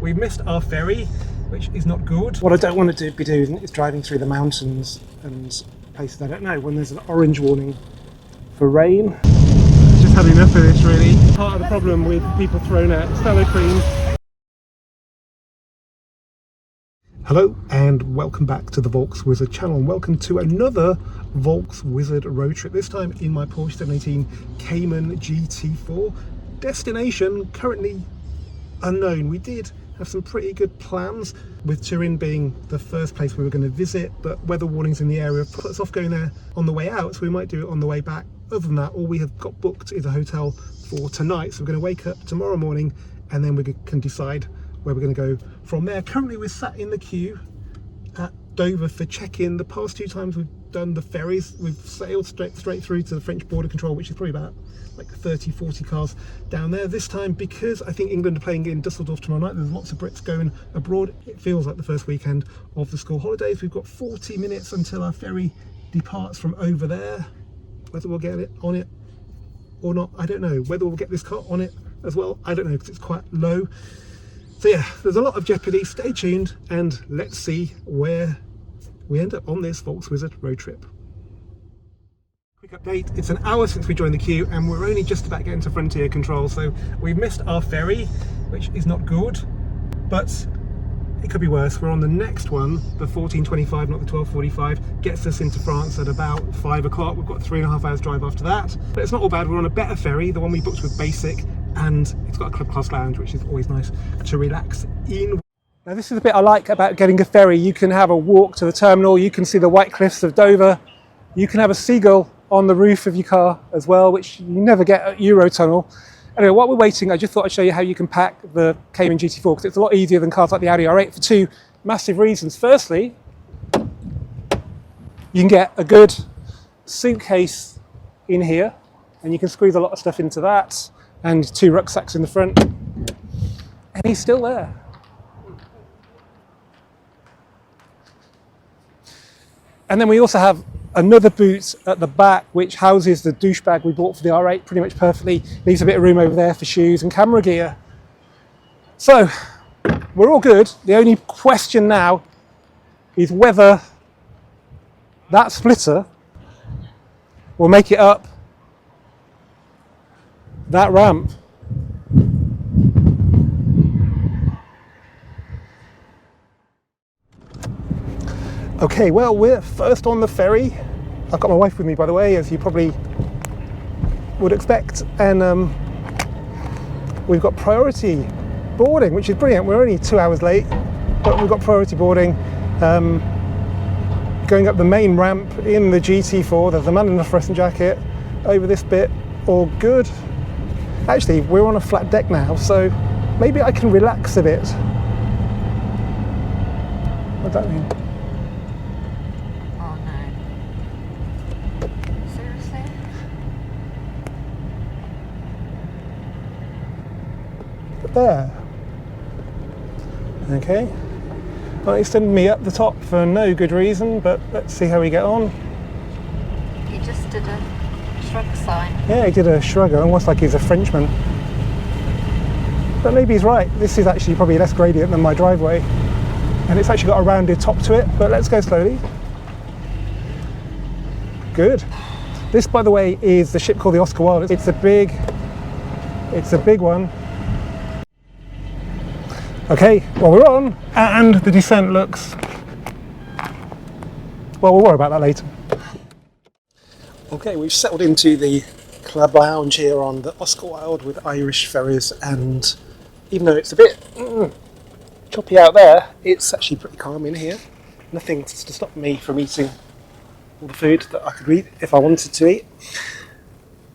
we've missed our ferry, which is not good. What I don't want to be doing is driving through the mountains and places I don't know when there's an orange warning for rain. Just had enough of this, really. Part of the problem with people throwing out Stella cream. Hello and welcome back to the Volks Wizard channel, and welcome to another Volks Wizard road trip, this time in my Porsche 718 Cayman GT4. Destination currently unknown. We did have some pretty good plans, with Turin being the first place we were going to visit, but weather warnings in the area put us off going there on the way out, so we might do it on the way back. Other than that, all we have got booked is a hotel for tonight, so we're going to wake up tomorrow morning and then we can decide where we're going to go from there. Currently we're sat in the queue at Dover for check-in. The past two times we've done the ferries, we've sailed straight through to the French border control, which is probably about like 30-40 cars down there. This time, because I think England are playing in Dusseldorf tomorrow night, there's lots of Brits going abroad. It feels like the first weekend of the school holidays. We've got 40 minutes until our ferry departs from over there. Whether we'll get it on it or not, I don't know. Whether we'll get this car on it as well, I don't know, because it's quite low. So yeah, there's a lot of jeopardy. Stay tuned and let's see where we end up on this Volks Wizard road trip. Quick update, it's an hour since we joined the queue and we're only just about getting to frontier control. So we've missed our ferry, which is not good, but it could be worse. We're on the next one, the 14:25, not the 12:45, gets us into France at about 5 o'clock. We've got 3.5 hours drive after that, but it's not all bad. We're on a better ferry, the one we booked with Basic, and it's got a club class lounge, which is always nice to relax in. Now this is the bit I like about getting a ferry. You can have a walk to the terminal, you can see the white cliffs of Dover, you can have a seagull on the roof of your car as well, which you never get at Eurotunnel. Anyway, while we're waiting, I just thought I'd show you how you can pack the Cayman GT4, because it's a lot easier than cars like the Audi R8 for two massive reasons. Firstly, you can get a good suitcase in here, and you can squeeze a lot of stuff into that, and two rucksacks in the front, and he's still there. And then we also have another boot at the back, which houses the douche bag we bought for the R8 pretty much perfectly. Leaves a bit of room over there for shoes and camera gear. So we're all good. The only question now is whether that splitter will make it up that ramp. Okay, well, we're first on the ferry. I've got my wife with me, by the way, as you probably would expect, and we've got priority boarding, which is brilliant. We're only 2 hours late, but we've got priority boarding. Going up the main ramp in the GT4, there's a man in a fluorescent jacket. Over this bit, all good. Actually, we're on a flat deck now, so maybe I can relax a bit. What does that mean? Oh no. Seriously? There. Okay. Well, he sent me up the top for no good reason, but let's see how we get on. He just did a shrug sign. Yeah, he did a shrug, almost like he's a Frenchman. But maybe he's right. This is actually probably less gradient than my driveway, and it's actually got a rounded top to it, but let's go slowly. Good. This, by the way, is the ship called the Oscar Wilde. It's a big one. Okay, well, we're on, and the descent looks, well, we'll worry about that later. Okay, we've settled into the club lounge here on the Oscar Wilde with Irish Ferries, and even though it's a bit choppy out there, it's actually pretty calm in here. Nothing to stop me from eating all the food that I could eat if I wanted to eat.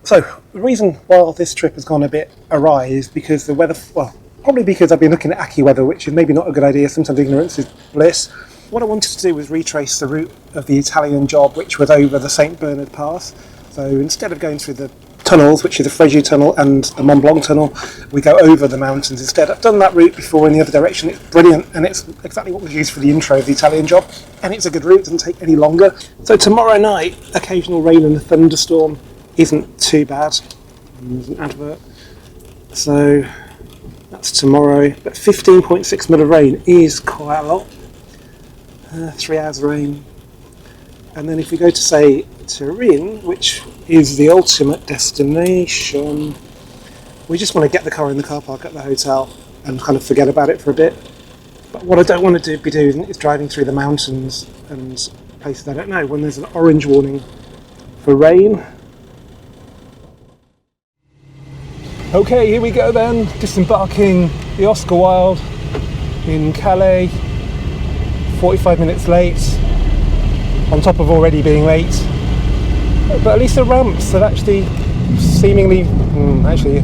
So, the reason why this trip has gone a bit awry is because the weather, well, probably because I've been looking at AccuWeather, which is maybe not a good idea. Sometimes ignorance is bliss. What I wanted to do was retrace the route of the Italian job, which was over the St Bernard Pass. So instead of going through the tunnels, which is the Ferries tunnel and the Mont Blanc tunnel, we go over the mountains instead. I've done that route before in the other direction. It's brilliant, and it's exactly what was used for the intro of the Italian job, and it's a good route. It doesn't take any longer. So tomorrow night, occasional rain and a thunderstorm isn't too bad. There's an advert. So That's tomorrow, but 15.6 mil of rain is quite a lot. 3 hours of rain. And then if we go to, say, Turin, which is the ultimate destination, we just want to get the car in the car park at the hotel and kind of forget about it for a bit. But what I don't want to be doing is driving through the mountains and places I don't know when there's an orange warning for rain. Okay, here we go then, disembarking the Oscar Wilde in Calais, 45 minutes late, on top of already being late. But at least the ramps have actually seemingly, actually,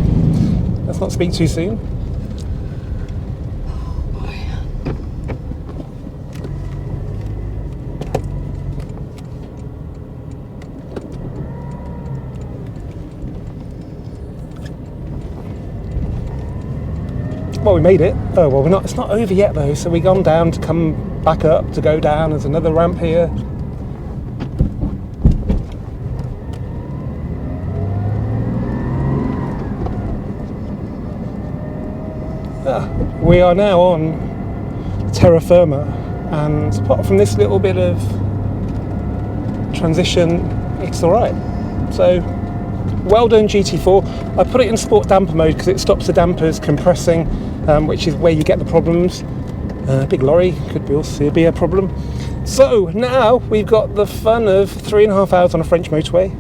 let's not speak too soon. Well, we made it. Oh, well, we're not. It's not over yet though. So we've gone down to come back up to go down. There's another ramp here. We are now on terra firma, and apart from this little bit of transition, it's all right. So, well done GT4. I put it in sport damper mode because it stops the dampers compressing, which is where you get the problems. Big lorry could also be a problem. So now we've got the fun of 3.5 hours on a French motorway.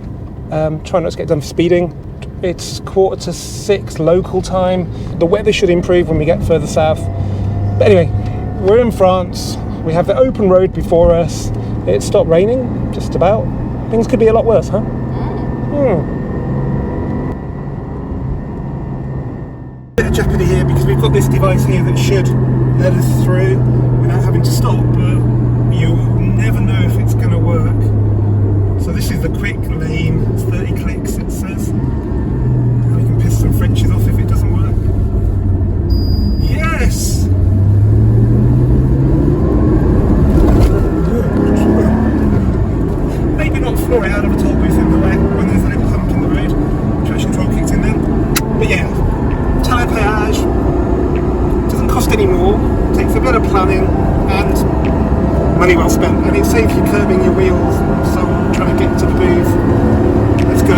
Try not to get done for speeding. It's 5:45 local time. The weather should improve when we get further south. But anyway, we're in France. We have the open road before us. It stopped raining, just about. Things could be a lot worse, huh? Bit of jeopardy here because we've got this device here that should let us through without having to stop, but you never know if it's going to work. So this is the quick lane. It's 30 clicks, it says. And we can piss some Frenchies off if it doesn't work. Yes! Maybe not floor it out of a toll booth in the wet when there's a little hump in the road. Traction control kicked in then. But yeah, tyre péage doesn't cost any more, takes a bit of planning and money well spent, and it saves you curbing your wheels. So I'm trying to get to the booth. Let's go.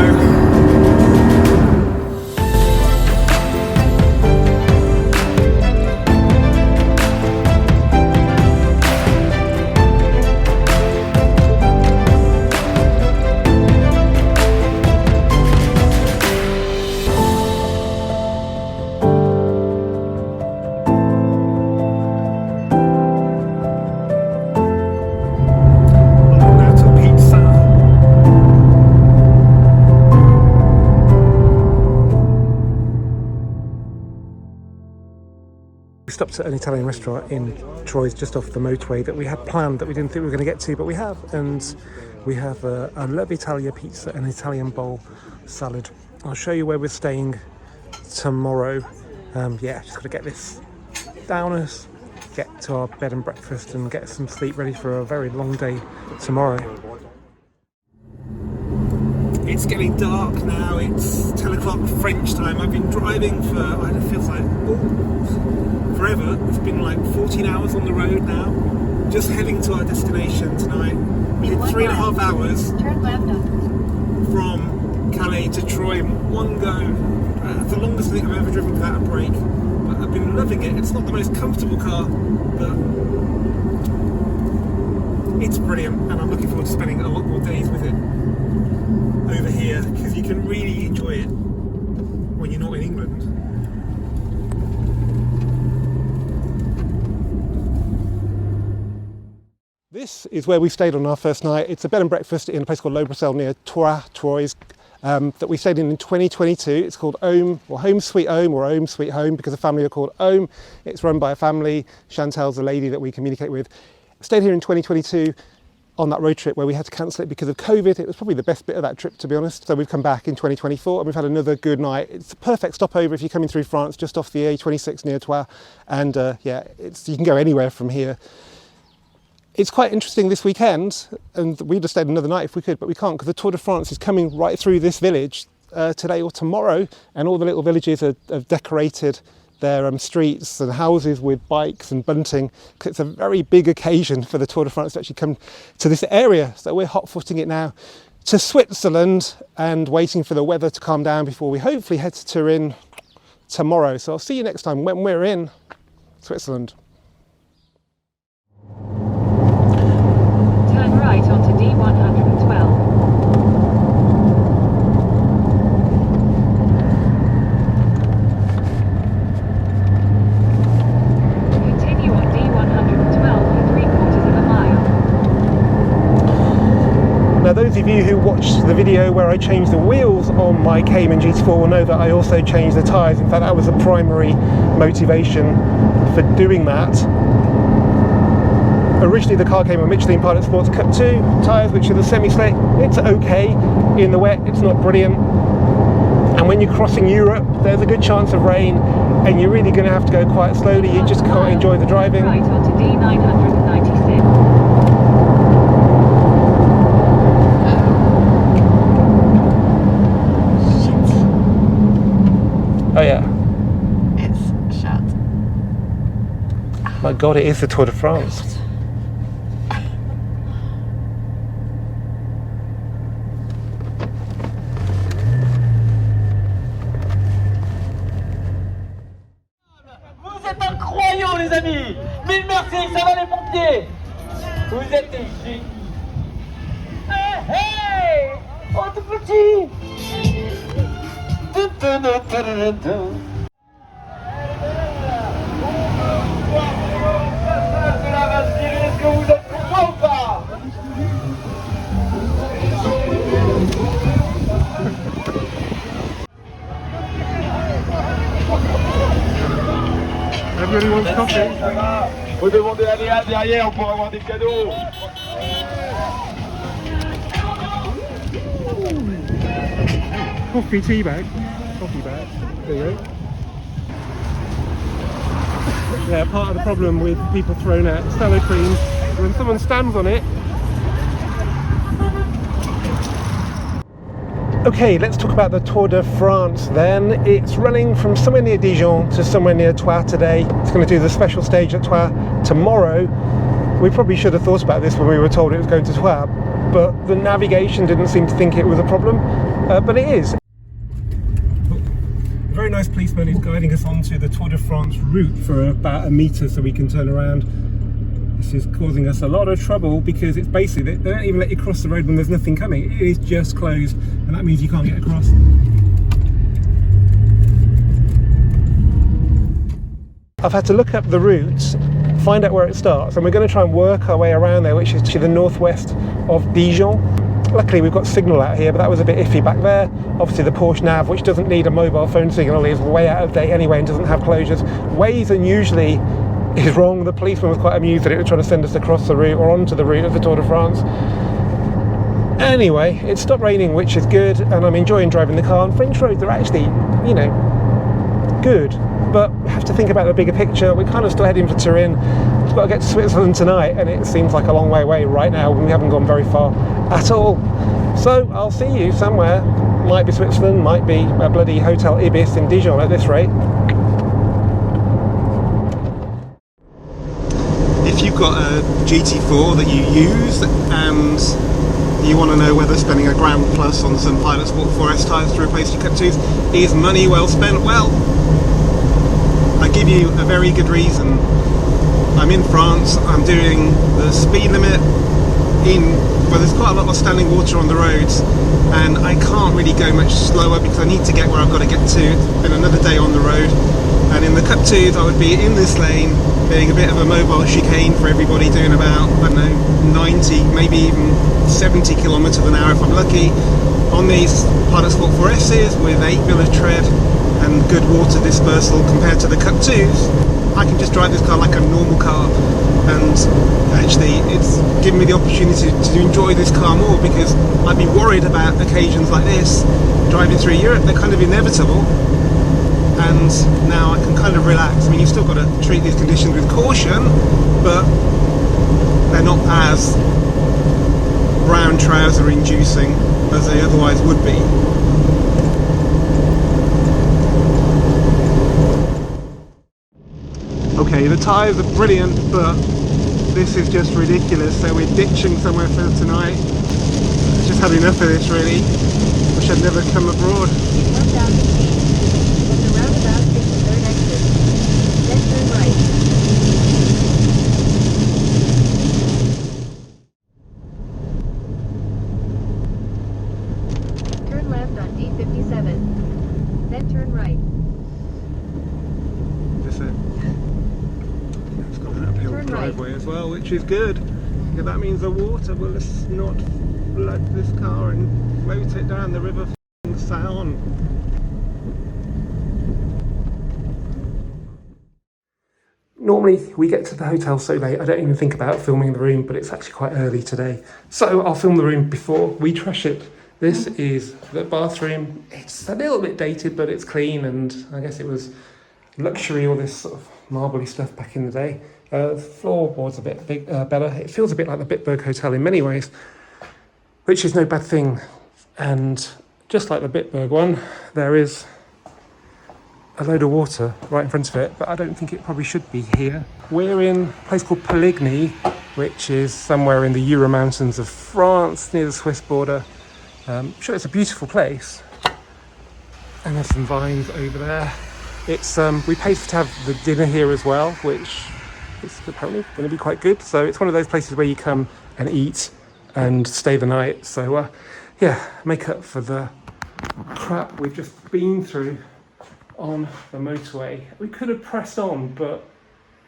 We stopped at an Italian restaurant in Troyes just off the motorway that we had planned that we didn't think we were going to get to, but we have. And we have a Love Italia pizza and an Italian bowl salad. I'll show you where we're staying tomorrow. Yeah, just got to get this down us, get to our bed and breakfast and get some sleep ready for a very long day tomorrow. It's getting dark now, it's 10 o'clock French time. I've been driving for, it feels like, forever. It's been like 14 hours on the road now. Just heading to our destination tonight. We did 3.5 hours from Calais to Troyes in one go. It's the longest thing I've ever driven without a break. But I've been loving it. It's not the most comfortable car, but it's brilliant. And I'm looking forward to spending a lot more days with it over here, because you can really enjoy it when you're not in England. This is where we stayed on our first night. It's a bed and breakfast in a place called Lobracel near Troyes that we stayed in 2022. It's called Home, or Home Sweet Home, or Home Sweet Home, because the family are called Home. It's run by a family. Chantel's the lady that we communicate with. Stayed here in 2022 on that road trip where we had to cancel it because of COVID. It was probably the best bit of that trip, to be honest. So we've come back in 2024 and we've had another good night. It's a perfect stopover if you're coming through France, just off the A26 near Troyes. And yeah, you can go anywhere from here. It's quite interesting this weekend, and we'd have stayed another night if we could, but we can't because the Tour de France is coming right through this village today or tomorrow, and all the little villages are decorated their streets and houses with bikes and bunting. It's a very big occasion for the Tour de France to actually come to this area. So we're hot-footing it now to Switzerland and waiting for the weather to calm down before we hopefully head to Turin tomorrow. So I'll see you next time when we're in Switzerland. Turn right onto D112. Continue on D112 for 3/4 of a mile. Now those of you who watched the video where I changed the wheels on my Cayman GT4 will know that I also changed the tyres. In fact, that was the primary motivation for doing that. Originally the car came on Michelin Pilot Sports Cup 2 tyres, which are the semi-slick. It's okay in the wet, it's not brilliant. And when you're crossing Europe, there's a good chance of rain and you're really going to have to go quite slowly. You just can't enjoy the driving. Right onto D996. Oh yeah. It's shut. My God, it is the Tour de France. Vous êtes incroyants les amis. Mille merci, ça va les pompiers. Vous êtes des génies. Hey, hey. Oh tout petit. Est-ce que vous êtes contents ou pas? Everybody wants coffee. Vous demandez à Léa derrière pour avoir des cadeaux. Coffee tea bag. Coffee bag. There you go. Yeah, part of the problem with people throwing out salad creams, when someone stands on it. Okay, let's talk about the Tour de France then. It's running from somewhere near Dijon to somewhere near Troyes today. It's going to do the special stage at Troyes tomorrow. We probably should have thought about this when we were told it was going to Troyes, but the navigation didn't seem to think it was a problem, but it is. A very nice policeman is guiding us onto the Tour de France route for about a metre so we can turn around. This is causing us a lot of trouble because it's basically, they don't even let you cross the road when there's nothing coming. It is just closed and that means you can't get across. I've had to look up the route, find out where it starts, and we're going to try and work our way around there, which is to the northwest of Dijon. Luckily we've got signal out here, but that was a bit iffy back there. Obviously the Porsche nav, which doesn't need a mobile phone signal, is way out of date anyway and doesn't have closures. Waze unusually is wrong. The policeman was quite amused that it was trying to send us across the route or onto the route of the Tour de France. Anyway, it stopped raining, which is good, and I'm enjoying driving the car. And French roads are actually, you know, good, but we have to think about the bigger picture. We're kind of still heading for Turin. We've got to get to Switzerland tonight, and it seems like a long way away right now when we haven't gone very far at all. So I'll see you somewhere. Might be Switzerland, might be a bloody Hotel Ibis in Dijon at this rate. If you've got a GT4 that you use and you want to know whether spending £1,000 plus on some Pilot Sport 4S tyres to replace your Cup 2s is money well spent, well, I give you a very good reason. I'm in France, I'm doing the speed limit well, there's quite a lot of standing water on the roads and I can't really go much slower because I need to get where I've got to get to. It's been another day on the road, and in the Cup 2s I would be in this lane being a bit of a mobile chicane for everybody, doing about, I don't know, 90, maybe even 70 kilometres an hour if I'm lucky. On these Pilot Sport 4S's with 8 mm tread and good water dispersal compared to the Cup 2s, I can just drive this car like a normal car, and actually it's given me the opportunity to enjoy this car more, because I'd be worried about occasions like this driving through Europe. They're kind of inevitable, and now I can kind of relax. I mean, you've still got to treat these conditions with caution, but they're not as brown trouser inducing as they otherwise would be. okay, the tyres are brilliant, but this is just ridiculous. So we're ditching somewhere for tonight. Just had enough of this, really. Wish I'd never come abroad. In 1,000 feet, at the roundabout, take the third exit. Then turn right. Turn left on D57. Then turn right. Is this it? Yeah, it's got an uphill Turn right. driveway as well, which is good. Yeah, that means the water will just not flood this car and float it down the river Sound. Normally we get to the hotel so late I don't even think about filming the room, but it's actually quite early today. So I'll film the room before we trash it. This is the bathroom. It's a little bit dated, but it's clean, and I guess it was luxury, all this sort of marbly stuff back in the day. The floorboard's a bit better. It feels a bit like the Bitburg Hotel in many ways, which is no bad thing. And just like the Bitburg one, there is a load of water right in front of it, but I don't think it probably should be here. We're in a place called Poligny, which is somewhere in the Jura Mountains of France, near the Swiss border. I'm sure it's a beautiful place. And there's some vines over there. It's we paid to have the dinner here as well, which is apparently going to be quite good. So it's one of those places where you come and eat and stay the night. So yeah, make up for the crap we've just been through on the motorway. We could have pressed on, but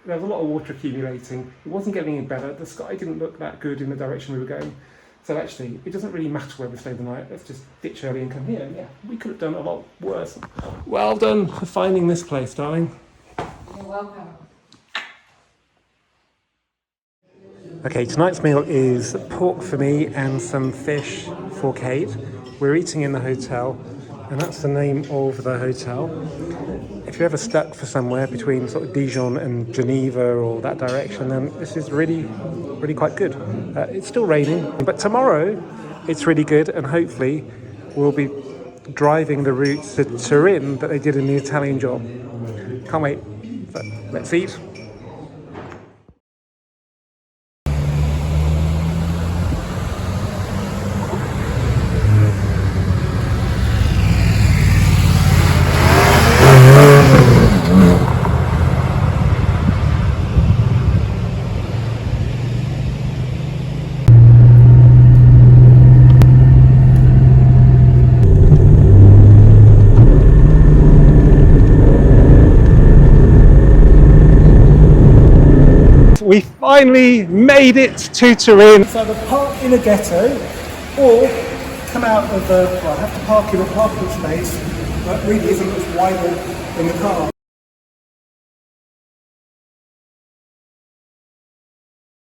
there was a lot of water accumulating. It wasn't getting any better. The sky didn't look that good in the direction we were going. So actually, it doesn't really matter where we stay the night. Let's just ditch early and come here. Yeah, we could have done a lot worse. Well done for finding this place, darling. You're welcome. Okay, tonight's meal is pork for me and some fish for Kate. We're eating in the hotel, and that's the name of the hotel. If you're ever stuck for somewhere between sort of Dijon and Geneva or that direction, then this is really quite good. It's still raining, but tomorrow it's really good, and hopefully we'll be driving the route to Turin that they did in the Italian job. Can't wait. So let's eat. We finally made it to Turin. So either park in a ghetto or come out of the, well, I have to park in a parking space that really isn't as wide in the car.